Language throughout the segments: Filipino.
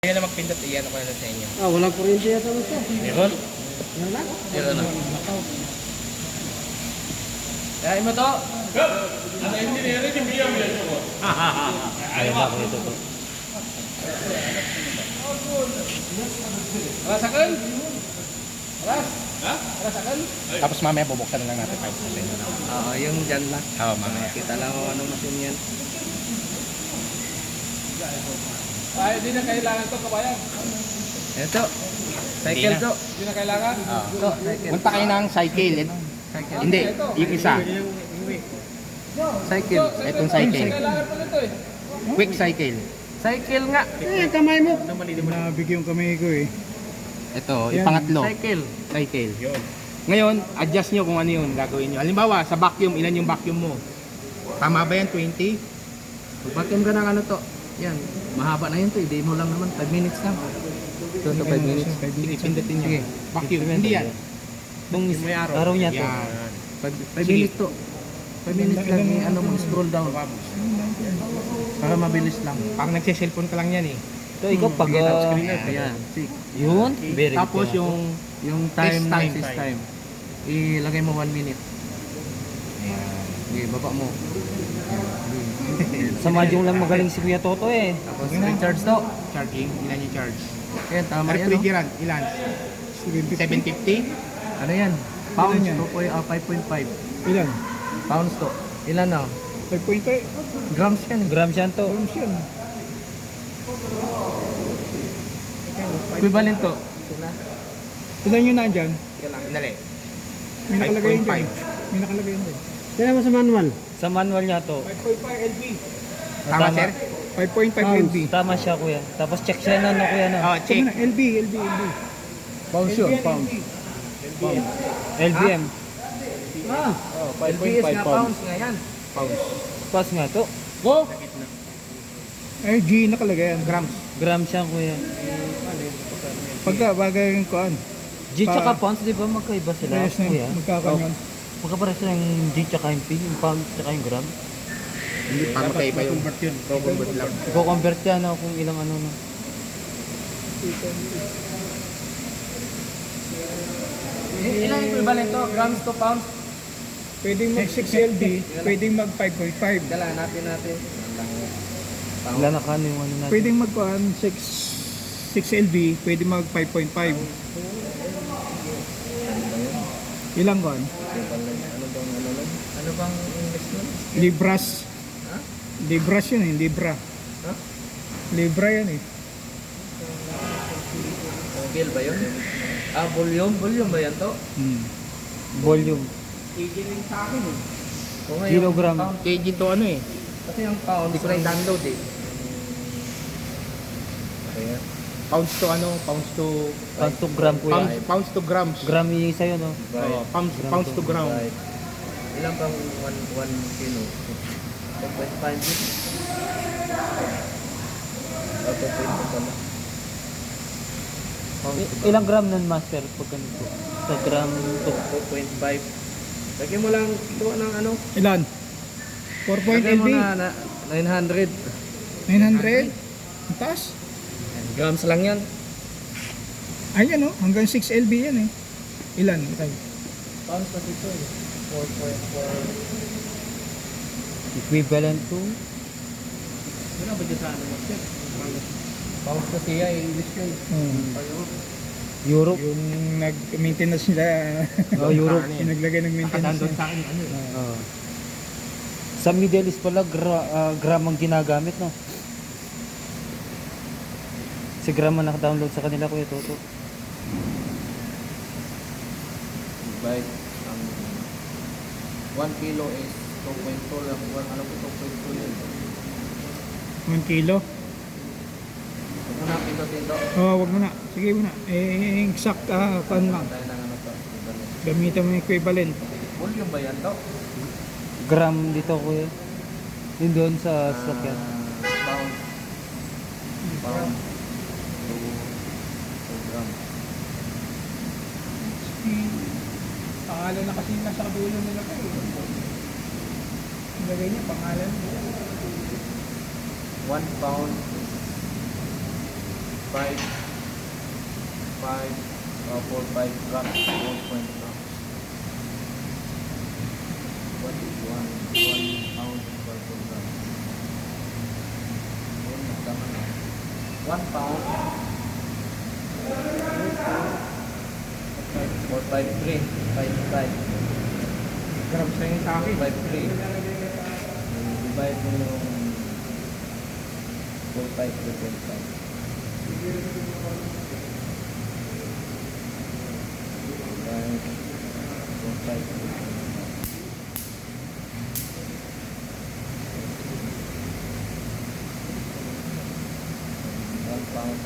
Kaya na magpindot, iyan ako na sa inyo. Walang kuryente yata mo ito. Meron? Wala? Meron na. Kaya mo to? Ano yung diniri, yung biyang yan ko. Ayaw ba ko ito to? Alas akin? Alas? Ha? Alas akin? Tapos mamaya bubuksan na lang natin 5%. Oo, yung dyan lang. Oo, mamaya. Kita lang kung anong machine yan. Ay, di na kailangan to, kabayan. Ito. Cycle to. Di na kailangan? Ito, cycle. Punta kayo ng cycle. Hindi, yung isa. Cycle. Itong cycle. Kailangan pala ito eh. Quick cycle. Cycle nga. Kamay mo. Nabigyan kamay ko eh. Ito, yung pangatlo. Cycle. Cycle. Ngayon, adjust nyo kung ano yun gagawin nyo. Halimbawa, sa vacuum, ilan yung vacuum mo? Tama ba yan? 20? Vacuum ka ng ano to. Yan. Mahaba na yun to. Hindi mo lang naman. 5 minutes lang. Ito, 5 minutes. Sige, pindutin nyo. Vacuum, hindi yan. Itong may araw niya to. Yan. 5 minutes to. 5 minutes lang yung ano mo, scroll down. Para mabilis lang. Parang nagsiselfone ka lang yan eh. Ito, ikaw pag... Ayan. Yun? Very Tapos good. Yung time na Time. is time. Ilagay mo 1 minute. Okay, baba mo. Sa Mahjong lang magaling si Kuya Toto eh. Tapos recharge to. Charging, ilan yung charge? Ayan, tama yan. No? Refrigerant, ilan? 750? Ano yan? Pounds to. 5.5. Ilan? Pounds to. Ilan na? 5.5. Grams yan. Grams yan to. Equivalent to. Ilan yun nandyan? Dali. May nakalagay yun 5.5. dyan. May nakalagay yun dyan. Tignan mo sa manual. Sa manual niya to. 5.5 LB. Tama, sir? 5.5 LB. Tama siya kuya. Tapos check siya na no kuya na. Oh, check. LB. Pounds yun, pounds. LBM. LBS nga pounds nga yan. Pas nga to. Go! Eh, G nakalagay yan. Grams. Grams siya kuya. Pagka bagay yung kuan. G tsaka pounds, di ba magkaiba sila? Yes, Kuya? magkakanyon. Magkapares sila yung G tsaka yung P, yung pound tsaka yung gram. Hindi, parang kayo pa yung convert lang. I-convert yan kung ilang ano na. Ilang equivalent to? Grams to pounds? Pwedeng mag 6 LB, pwedeng mag 5.5. Dala, hanapin natin. Wala na kano yung ano natin. Pwedeng mag 6 LB, pwedeng mag 5.5. Ilang kuan? Ano bang English nun? Libras. Ha? Libras yun eh, Libra. Ha? Libra yan eh. Bill ba yun? Ah, volume? Volume ba yan to? Volume. Kikiling sa akin eh. Kung ngayon, Kilogram. pound- KG to ano eh. Kasi yung pound, hindi ko na i-download eh. Pounds to ano, pounds to... Pounds to gram kuya. Pounds to grams. Gram yung isa yun, no? Oo, pounds to gram. Right. Ilang bang 1 kilo? 1.5 din? Ah, 2.5 pala. Ilang gram nun, master, pag ganito? Sa gram to. 2.5. Lagyan mo lang ito ng ano? Ilan? 4 Lagyan mo LB? na 900. 900? Ang taas? Grams lang yan. Ayan oh, hanggang 6 LB yan eh. Ilan? Pounds pa dito eh. 4.4. Equivalent to? Ano ba dyan sa ano mo? Pounds kasi yan, English yun. Europe. Yung nag-maintenance nila, Oh, Europe. yung naglagay ng maintenance Nakadandon nila. sa akin ano eh. Oo. Sa Middle East pala, gram ang ginagamit, no? Si gram ang naka-download sa kanila, Kuya Toto. Divide ang 1 kilo is 2.2 lang. Ano po 2.2 yun? 1 kilo? Huwag mo na pindutin to. Oh, wag mo na. Sige mo na. Eh, exact, kuan lang. Tayo ng ano to. Gamitan mo yung equivalent. Volume ba yan to? Gram dito, Kuya. Yun doon sa sakyan. Pound. Pound. 2 grams. Pangalan na kasi nasa dulo nila pa eh. Lagay niya pangalan. 1 pound is 5, 4, 5 grams, 4.0 grams. What is 1 pound per kilogram? 1 pound. 453, 55. Grams na yung sa akin. 453. Divide mo yung 1 pound.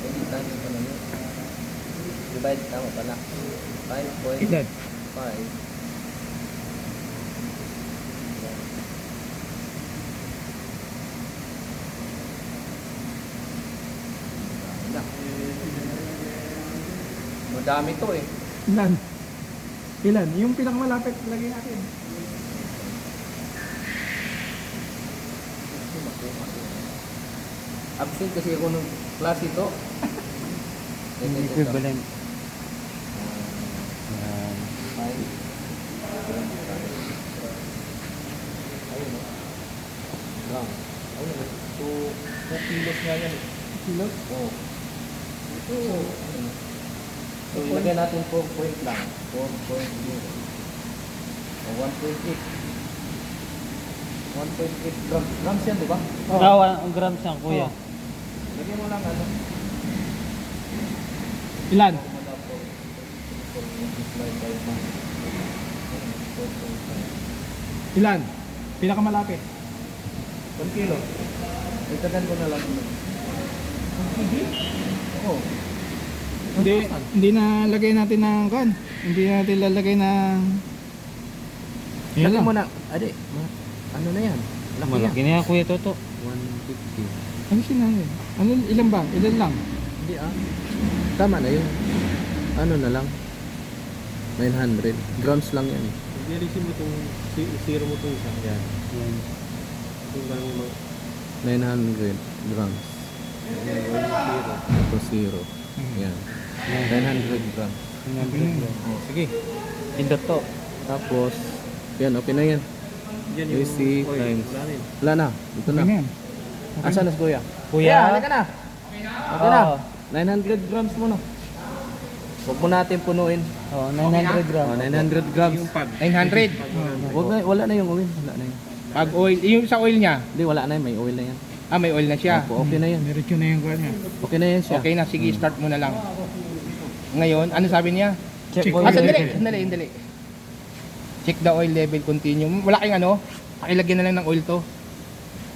Hindi tayo pa lang yun. Divide, tama pala. 5.5. Ilan? Madami to eh. Ilan? Ilan? Yung pinakamalapit lagay natin. Absent kasi ako nung klase ito. Equivalent. Yan. 5. Ayun o. Gram. Ayun o. 2 kilos nga yan. Kilos? Oo. Ito. So ilagay natin 4 point lang. 4.0. O 1.8. 1.8 grams. Grams yan, di ba? Ang grams yan, kuya. Lagyan mo lang ano. Ilan? Ilan? Pinakamalapit. 1 kilo. Itagan ko na lang. Oo. Hindi na lagay natin ng kan. Hindi natin lalagay ng yan Lagyan lang. mo na. Ade, ano na yan? Laki yan. Malaki na yan, kuya Toto. 150. Ano sinabi? Ano, ilan ba? Ilan lang? Hindi ah. Tama na yun. Ano na lang? 900. Grams lang yan eh. Dialisin mo itong, zero mo itong isa. Yan. Yan. Kung gano'n mo, 900 grams. Ito zero. Yan. 900 grams. Sige. Pindot to. Tapos, yan, okay na yan. Diyan yung AC oil. times. Wala na yun. Wala na. Ito na. Okay na yan. Asan na si Kuya? Kuya? halika na. Okay na. Oo. 900 grams mo no. Huwag mo natin punuin. Oh, 900 grams. 900 grams. Yung pag. 900. Wag na, wala na yung oil. Wala na yun. Pag oil, yung sa oil niya. Hindi, wala na yun. May oil na yan. Ah, may oil na siya. Opo, okay na yan. Diretso na yung kanya. Okay na yan siya. Okay na, sige, start mo na lang. Ngayon, ano sabi niya? Check Ah, oil sandali, level. sandali. Check the oil level, continue. Wala kayong ano? Pakilagyan na lang ng oil to.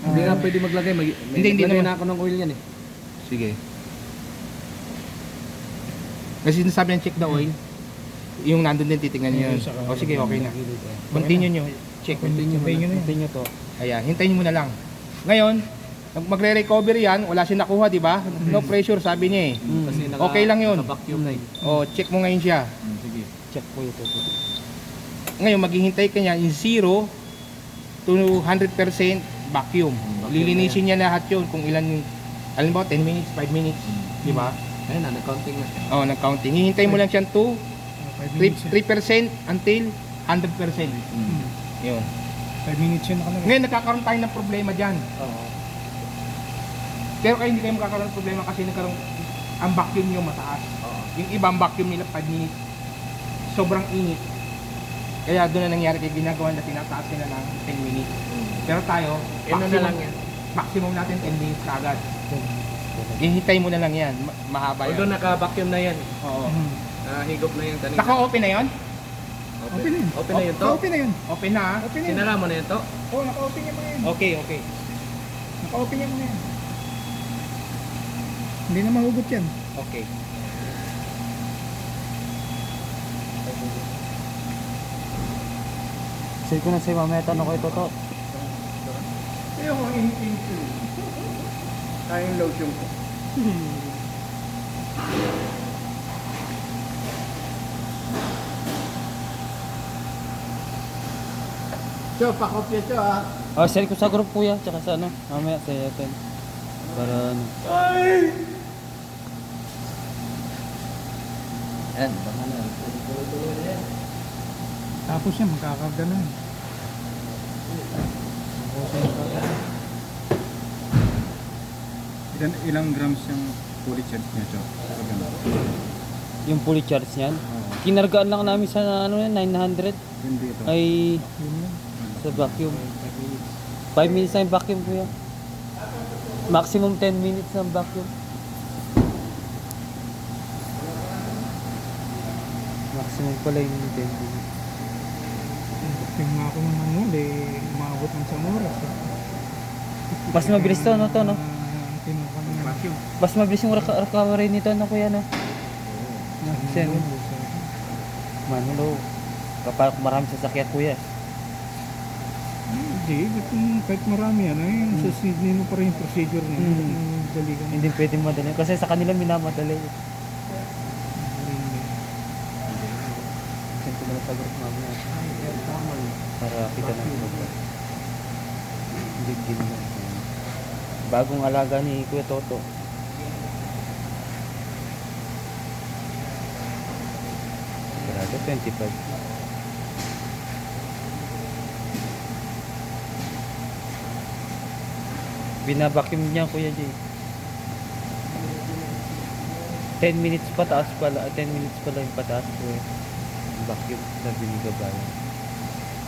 Hindi nga pwede maglagay. Hindi naglagay naman. na ako ng oil yan eh. Sige. Kasi sinasabi ng check the oil, yung nandun din titingnan niyo yun. O sige, okay na. Continue nyo. Check. Continue mo na. Continue to. Ayan, hintayin mo na lang. Ngayon, magre-recover yan, wala siya nakuha, di ba? No pressure, sabi niya eh. Kasi Okay lang yun. Naka-vacuum na eh. O, check mo ngayon siya. Sige. Check kuya Toto. Ngayon, maghihintay ka niya in 0 to 100% vacuum. Lilinisin niya lahat yun kung ilan yung, alam mo, 10 minutes, 5 minutes, di ba? Ayun na, nag-counting na. O, nag-counting. Hihintay mo lang siya to 3% until 100%. Yun. 5 minutes yun nakalagay. Ngayon, nagkakaroon tayo ng problema dyan. Oo. Pero kayo hindi kayo magkakaroon ng problema kasi nagkaroon, ang vacuum nyo mataas. Oo. Yung ibang vacuum nila 5 minutes. Sobrang init. Kaya doon na nangyari kaya ginagawa na tinataas nila ng 10 minutes. Pero tayo, Ano na lang yan? maximum natin 10 minutes kagad. Ihintay mo na lang yan. Mahaba Although yan. naka-vacuum na yan. Oo. Higop na yan kanina. Naka-open na yun? Open na yun. Open na yun to? Open na yun. Open na ha? Sinara mo na yun to? Oo, naka-open niya mga yan. Okay. Naka-open niya mga yan. Hindi na mahugot yan. Okay. Say ko na sa'yo mamaya tanong kay Toto. Ayun ko, in tayong lotion ko. So, pakopya ito ha. Oh, share ko sa group kuya, tsaka sa ano, mamaya sa yatin. Para ano. Ay! Yan, baka na. Tuloy-tuloy na yan. Tapos yan, magkakarga na. Ilang grams yung fully charged niya, Chok? Yung fully charge niyan. Kinargaan lang namin sa ano yan, 900 Hindi ito. ay sa vacuum. 5 minutes na yung vacuum kuya. Maximum 10 minutes ng vacuum. Maximum pala yung 10 minutes. Yung mga ako ng manual, umabot ng isang oras. Mas mabilis to, no to, no? Kinuha ng vacuum. Mas mabilis yung recovery nito, no kuya, no? Sen. Manalo. Kapag marami sasakyan kuya. Hindi, kahit marami yan, susunod mo pa rin yung procedure na. Dali ka na. Hindi pwedeng madali. Kasi sa kanila minamadali. Send ko na lang pag-group mamaya. Para kita ng iba. Hindi ginawa. Bagong alaga ni Kuya Toto. Grabe, 25. Binabacuum niya Kuya Jay. 10 minutes pataas pala, 10 minutes pala yung pataas ko eh. Vacuum na binigabayan.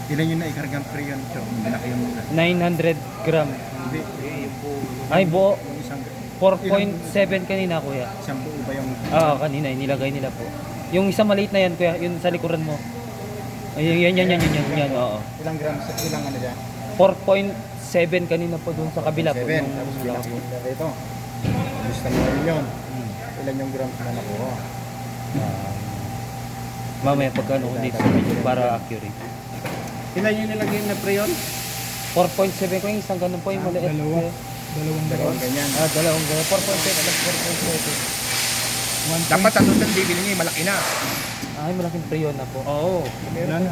Ilan yung naikargang pre yun, Chok? Malaki yung 900 gram. Hindi, yung buo. Ay buo, Yung isang 4.7 kanina Kuya. isang buo ba yung... Kanina, nilagay nila po. Yung isang maliit na yan Kuya, yun sa likuran mo. Ay, yan, oo. Ilang grams, ilang ano dyan? 4.7 kanina po doon sa kabila po. 7. Nung Tapos nalaki po. pinakita rito. Gusto mo rin yun. Ilan yung grams na nakuha? Mamaya pagkano ko dito sa video para accurate. Ilan yung nilagay na pre yun? 4.7 ko yung isang ganun po yung maliit. Dalawang ganyan. Dalawang ganun. 4.7 plus 4.7. Dapat ang doon bibili niya, malaki na. Ay, malaking preyon na po. Oo. Wala na.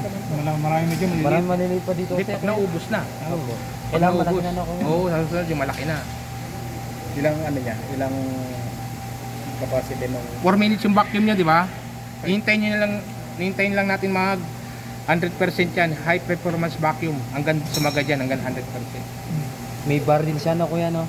Marami medyo maliliit. Maraming maliliit pa dito. Hindi, pag naubos na. Opo. Kailangan malaki na ako. Oo, sa susunod yung malaki na. Ilang ano niya? Ilang capacity ng... 4 minutes yung vacuum niya, di ba? Hintayin lang natin mag 100% yan. High performance vacuum. Hanggang sumaga dyan, hanggang 100%. May bar din siya na kuya, no?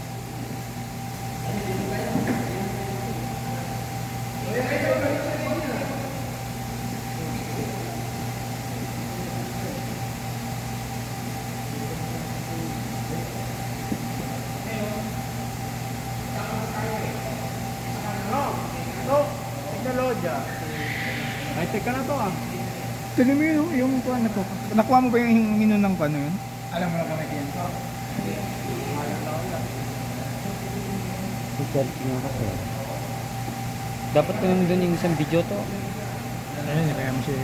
Ay, teka na to ah. Tuloy mo yung kuha na to. Nakuha mo ba yung hinunang kuha na yun? Alam mo na kung yan. I-charge nga kasi. Dapat ko naman doon yung isang video to. Ayun, kaya mo siya...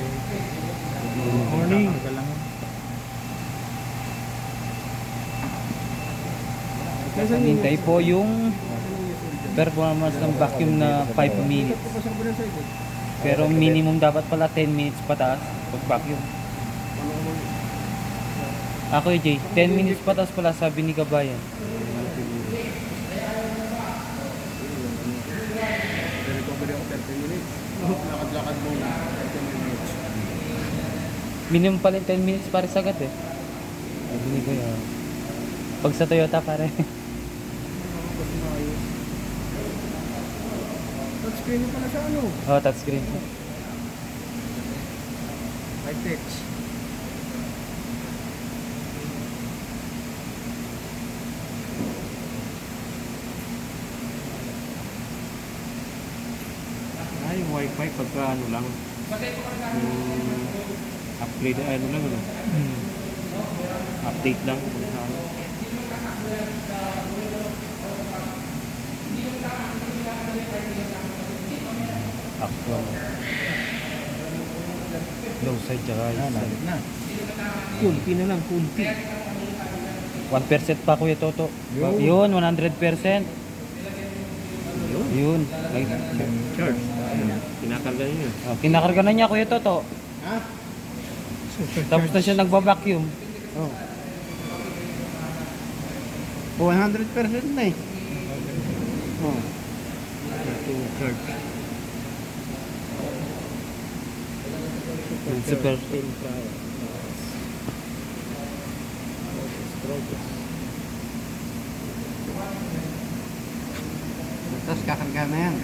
Morning. Hintay po yung performance ng vacuum na 5 minutes. Pero minimum dapat pala 10 minutes pataas pag vacuum. Ako Jay, 10 minutes pataas pala sabi ni Kabayan. Lakad-lakad muna. 10 minutes. Minimum pala yung 10 minutes para sagad eh. Sabi ni Kuya. Pag sa Toyota pare. Touchscreen pala siya ano? Oh, touchscreen. High-tech. Ay, wifi pagka ano lang. Upgrade, ano lang ano. Update lang. Actual. Low side tsaka high side. Na. Kunti na lang, kunti. 1% pa Kuya Toto. Yun, 100%. Yun. Ay, Charge. Kinakarga niyo. oh, kinakarga na niya Kuya Toto. Ha? Tapos na siya nagba-vacuum. Oh. 100% na eh. Oh. Ito, charge. Super. Tapos kakarga na yan.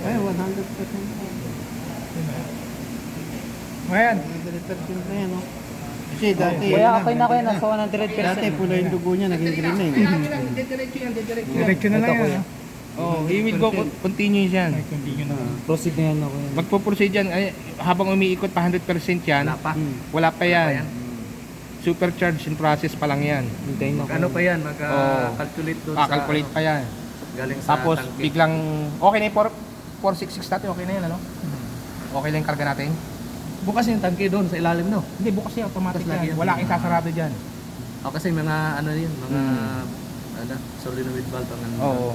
Ay, 100%. Ngayon. 100% na yan, no? Kasi dati, Kuya, okay na kuya, nasa 100%. dati pula yung dugo niya, naging green na eh. Diretso yan, diretso yan. Diretso na lang yan. Oh, he will go continue yan. Proceed na yan ako yan. Magpo-proceed yan. Ay, habang umiikot pa 100% yan, wala pa yan. Supercharge in process pa lang yan. Hintayin ako. Ano pa yan? Oo. Mag-calculate doon Calculate pa yan. galing sa Tapos tangke. biglang, okay na yung 466 natin, okay na yan, ano? Okay lang yung karga natin. Bukas yung tangke doon sa ilalim, no? Hindi, bukas yan, automatic Bukas lagi yan. yan. Wala kang sasarado dyan. O kasi mga ano yun, mga ano, solenoid valve ang ano. Oo.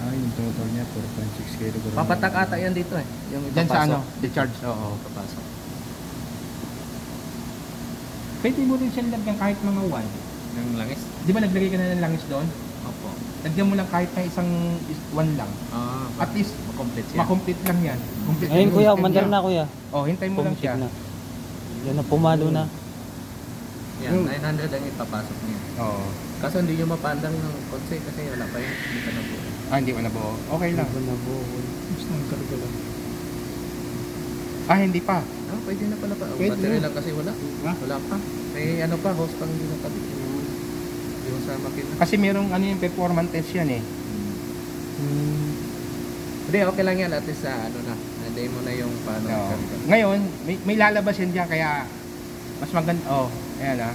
Yung total niya, 4.6 kg. Papatak ata yan dito eh. Yung Dyan sa ano, ipapasok. decharge. Oo. Papasok. Pwede mo rin siya lagyan kahit mga wine. Yung langis? Di ba naglagay ka na ng langis doon? Opo. Lagyan mo lang kahit na isang one lang. Ah, At least, complete siya. makomplete lang yan. Complete Ayun yung kuya, system mandar niya. na kuya. Oh, hintay mo lang Pumchik siya. na. Yan na, pumalo na. Yan, 900 ang ipapasok niya. Oo. Kaso hindi nyo mapandang ng kotse kasi wala pa yun. Hindi pa na po. Ah, hindi mo na buo. Okay lang. Ah, hindi pa. Ah, pwede na pala pa. Pwede Battery na. lang kasi wala. Wala pa. May ano pa, hose pang hindi nakabit. Yung sa makina. Kasi merong ano yung performance test yan eh. Hindi, okay lang yan. At least sa ano na. Na-demo na yung paano. Oo. karga. Ngayon, may lalabas yan dyan kaya mas maganda. Oh, ayan ah.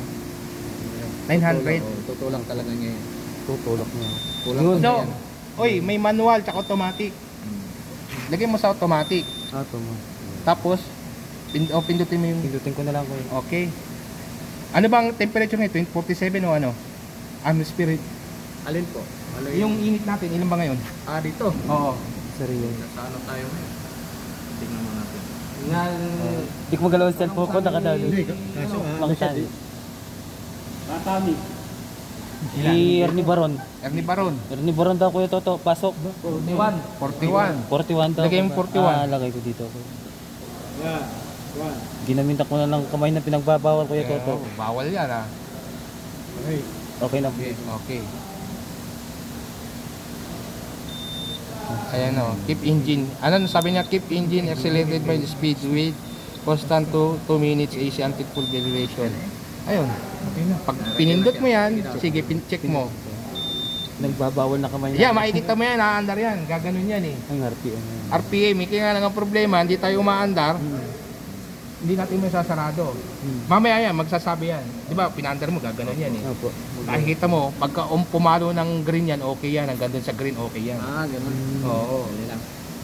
900. Tutulak talaga niya yun. Tutulak niya. Kulang Yun. pa So, yan. oy, may manual tsaka automatic. Lagay mo sa automatic. Ah, tuma. Tapos, pindutin mo yung... Pindutin ko na lang kuya. Okay. Ano bang temperature nito? 47 o ano? Atmosphere. Alin po? Alin? Yung init natin, ilan ba ngayon? Ah, dito. Oo. Seryo. Nasa ano tayo ngayon? Tingnan mo natin. Hindi ko magalaw ang cellphone ko, nakadalo. Makitan. Si Ernie Baron. Ernie Baron. Ernie Baron daw kuya Toto, pasok. 41. 41. 41 daw. Lagay mo 41. Ah, lagay ko dito. Ginamit ko na ng kamay na pinagbabawal kuya Toto. Bawal yan ah. Okay na. Okay. Ayan o, keep engine. Ano sabi niya? Keep engine accelerated by the speed with constant to 2 minutes AC until full validation. Ayun. Pag pinindot mo yan, sige, check mo. Nagbabawal na kamay na. Yeah, makikita mo yan, naandar yan. Gaganon yan eh. Ang RPM. RPA, may kaya lang ang problema, hindi tayo umaandar, hindi natin may sasarado. Mamaya yan, magsasabi yan. Di ba, pinaandar mo, gaganon yan eh. Opo. Nakikita mo, pagka pumalo ng green yan, okay yan. Hanggang dun sa green, okay yan. Ah, ganun. Oo.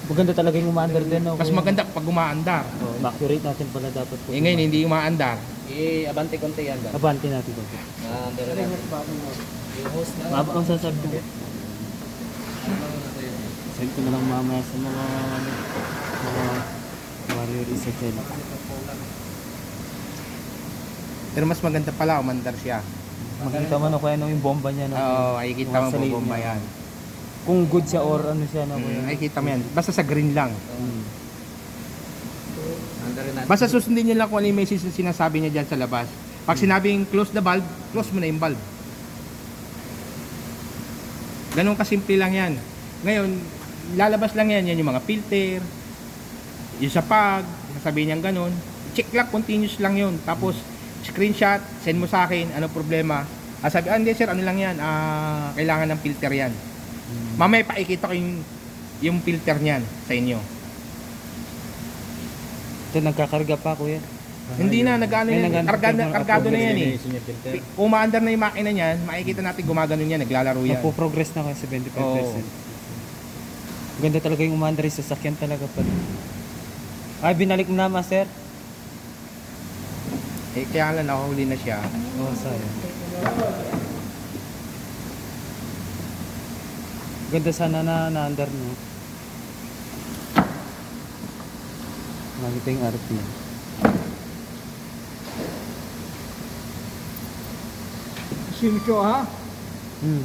Maganda talaga yung umaandar din. No, Mas kuya. maganda pag umaandar. Oh, accurate natin pala dapat po. Eh ngayon, hindi umaandar. I-abante konti yan ba? Abante natin po. Ah, pero yung host na. Mababa ang sasabi ko. Send ko na lang mamaya sa mga warrior isa dyan. Pero mas maganda pala, umandar siya. Makikita mo na kuya no, yung bomba niya. No? Oo, makikita mo Sa liit bumba niya. yan. Kung good siya or ano siya. No, kuya. Makikita mo yan. Basta sa green lang. Under natin. Basta susundin nyo lang kung ano yung message na sinasabi niya dyan sa labas. Pag sinabing close the valve, close mo na yung valve. Ganun kasimple lang yan. Ngayon, lalabas lang yan yung mga filter, yung sa pag, sasabihin niyang ganun. Check lang, continuous lang yun. Tapos, screenshot, send mo sa akin, ano problema. Sabi, hindi sir, ano lang yan, kailangan ng filter yan. Mamaya paikita ko yung filter niyan sa inyo. Ito nagkakarga pa kuya. Hindi na, nag-ano May yan, kargado na yan eh. eh. Umaandar na yung makina niyan, makikita natin gumagano yan, naglalaro yan. Magpo-progress na kayo 75%. Oo. Ganda talaga yung umandar sa sasakyan talaga pa. Ay, binalik mo na master. Eh, kaya lang nakahuli na siya. Oo, sayang. Ganda sana na naandar no. Nakita yung RPM. Simcho ha? Hmm.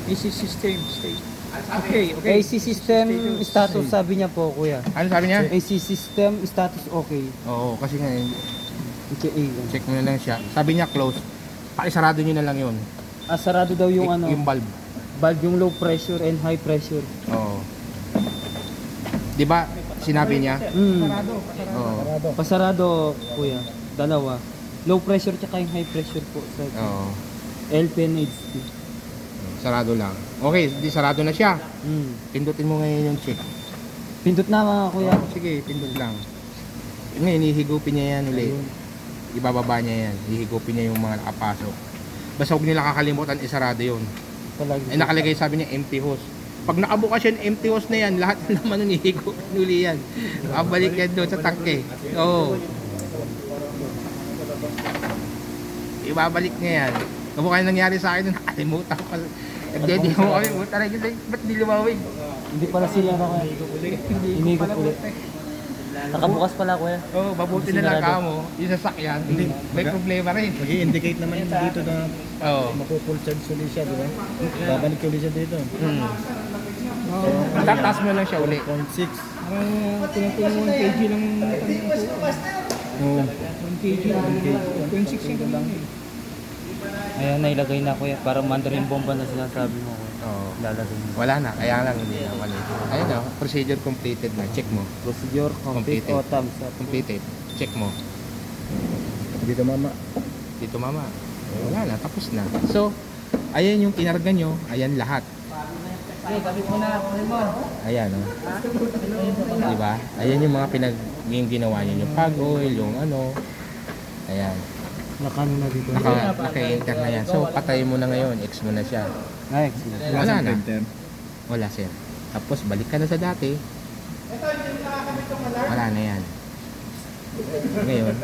This is system state. Okay, okay. AC system status sabi niya po kuya. Ano sabi niya? AC system status okay. Oo, kasi nga, HA. check mo na lang siya. Sabi niya close. Pakisarado nyo na lang yun. Sarado daw yung ano, Yung valve. valve yung low pressure and high pressure. Oo. Di ba, sinabi niya? Oo. Pasarado kuya, dalawa. Low pressure tsaka yung high pressure po sa Oo. LP and HP. Sarado lang. Okay, di sarado na siya. Pindutin mo ngayon yung check. Pindot na mga kuya. Sige, pindot lang. Ngayon, ihigupin niya yan ulit. Ibababa niya yan. Ihigupin niya yung mga nakapasok. Basta huwag nila kakalimutan, isarado yun. Ay nakalagay sabi niya empty hose. Pag nakabukas yung empty hose na yan, lahat ng naman nun ihigupin uli yan. Balik yan doon sa tangke. Oo. Ibabalik niya yan. Kamukha yung nangyari sa akin, nakalimutan ko. Hindi mo kami, ba't di lumawig? Hindi pala sila na kuya. Inigot ulit. Nakabukas pala kuya. Oo, mabuti na lang kamo. Yung sasakyan, may problema rin. Mag-i-indicate naman yun dito na Oo. mapu-full charge ulit siya, di ba? Babalik ulit siya dito. Tataas mo lang siya uli. 0.6. Tinatulong 1 kg lang Oo. 1 kg lang. 1.6 yung lang. Ayan, nailagay na kuya. Parang mandarin bomba na sinasabi mo kuya. Oo. Lalagay mo. Wala na, kaya lang hindi na mali. Ayun o, procedure completed na. Check mo. Procedure complete Completed. o thumbs up. Completed. Check mo. Dito mama. Dito mama. Wala na, tapos na. So, ayan yung kinarga nyo. Ayan lahat. Ayan o. Diba? Ayan yung mga yung ginawa nyo. Yung pag oil, yung ano. Ayan. Nakano na dito. Naka-enter na yan. So, patay mo na ngayon. X mo na siya. Ay, Wala na. Wala sir. Tapos balik ka na sa dati. Wala na yan. Ngayon,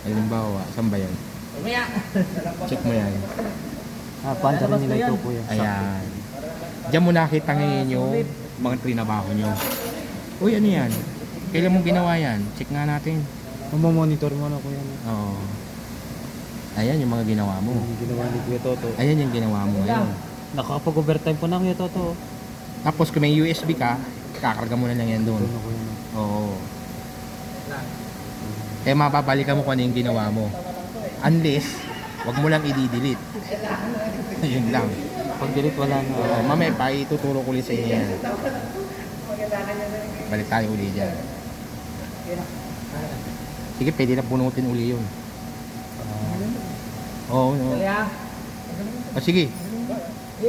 halimbawa, saan ba yun? Check mo yan. panda rin nila ito kuya. Ayan. Diyan mo nakita ngayon yung mga trinabaho nyo. Uy, ano yan? Kailan mo ginawa yan? Check nga natin. Monitor mo na kuya. Oo. Ayan yung mga ginawa mo. Yung ginawa ni Kuya Toto. Ayan yung ginawa mo ngayon. Nakakapag-overtime po na Kuya Toto. Tapos kung may USB ka, kakarga mo na lang yan doon. Ito na kuya. Oo. Kaya mapapalikan mo kung ano yung ginawa mo. Unless, wag mo lang i-delete. Yun lang. Pag delete wala na. Oo, mamaya pa ituturo ko ulit sa inyo yan. Balik tayo uli dyan. Sige, pwede na punutin uli yun. Oo, no. O sige.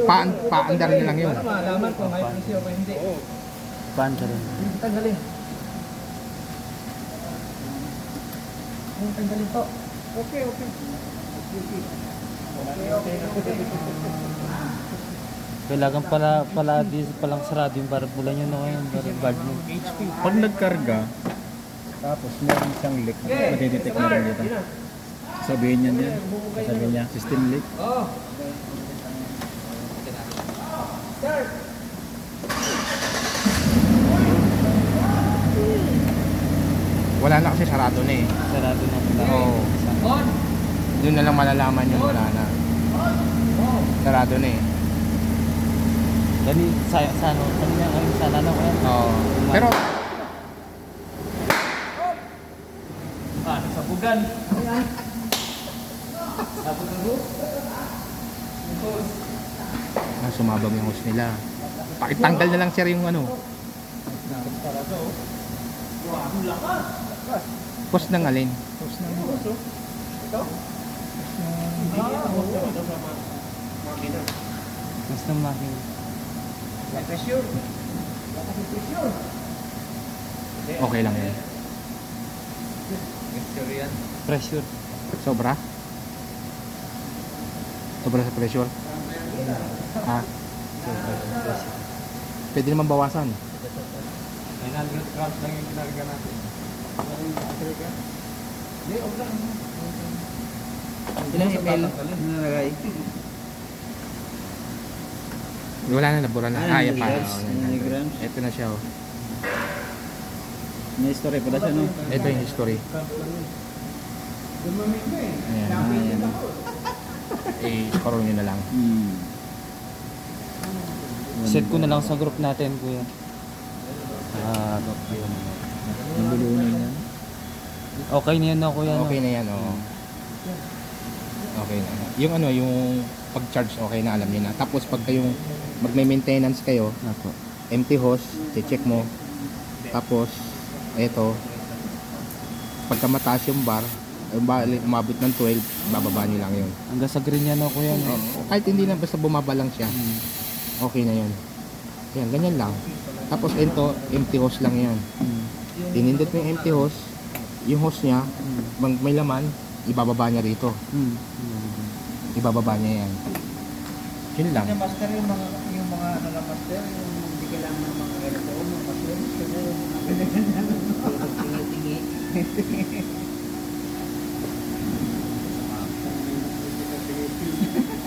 Paandar na lang yun. Malaman kung may presyo o hindi. Panda rin. Tanggalin. Tanggalin to. Okay. Kailangan pala di palang sarado yung barbula nyo na ngayon. Valve nyo. Pag nagkarga, tapos meron isang leak, madidetect na rin dito. Sabihin niya yan. Sabihin niya, system leak. Wala na kasi sarado na eh. Sarado na pala. Oo. Doon na lang malalaman yung wala na. Sarado na eh. Dani, sa ano, kanina kami sana na kuya. Oo. Pero, Sabugan. sumabog yung hose nila. Pakitanggal na lang sir yung ano. Post ng alin? Mas ng makina. Okay lang yan. Pressure. Sobra? Sobra sa pressure? Ha? Pwede naman bawasan. 900 grams lang yung kinarga natin. Ilang ml? Nalagay. Wala na, nabura na. Ah, yan pa. grams. Ito na siya oh. May story pala siya, no? Ito yung history. Ayan. Ayan. I-scroll nyo na lang. Set ko na lang sa group natin, kuya. Nabulunan yan. Okay na yan na, kuya. no? Okay na yan, oo. Okay na. Yung ano, yung pag-charge, okay na, alam niyo na. Tapos pagka yung magme-maintenance kayo, Apo. empty hose, check mo. Tapos, eto, pagka mataas yung bar, umabot ng 12, bababa niyo lang yun. Hanggang sa green yan, no, kuya. no? Kahit hindi na, basta bumaba lang siya, okay na yun. Yan, ganyan lang. Tapos ito, empty hose lang yan. Tinindot mo yung empty hose, yung hose niya, may laman, ibababa niya rito. Ibababa niya yan. Yun lang. Master yung mga ano na master, yung hindi kailangan ng mga ganito, mga master, kasi yung tingi.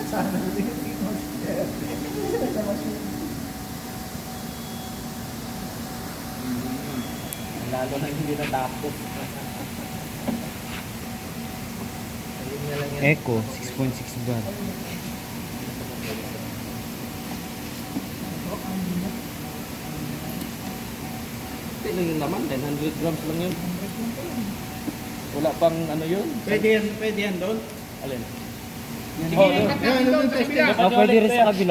Sana tingi master. Lalo na hindi natapos. Echo, 6.6 bar. Hindi lang yung laman, 900 grams lang yun. Wala pang ano yun. Pwede yan doon. Alin? Yan, yan, yan, yan, yan, yan, yan, yan, yan, Pwede rin sa kabila.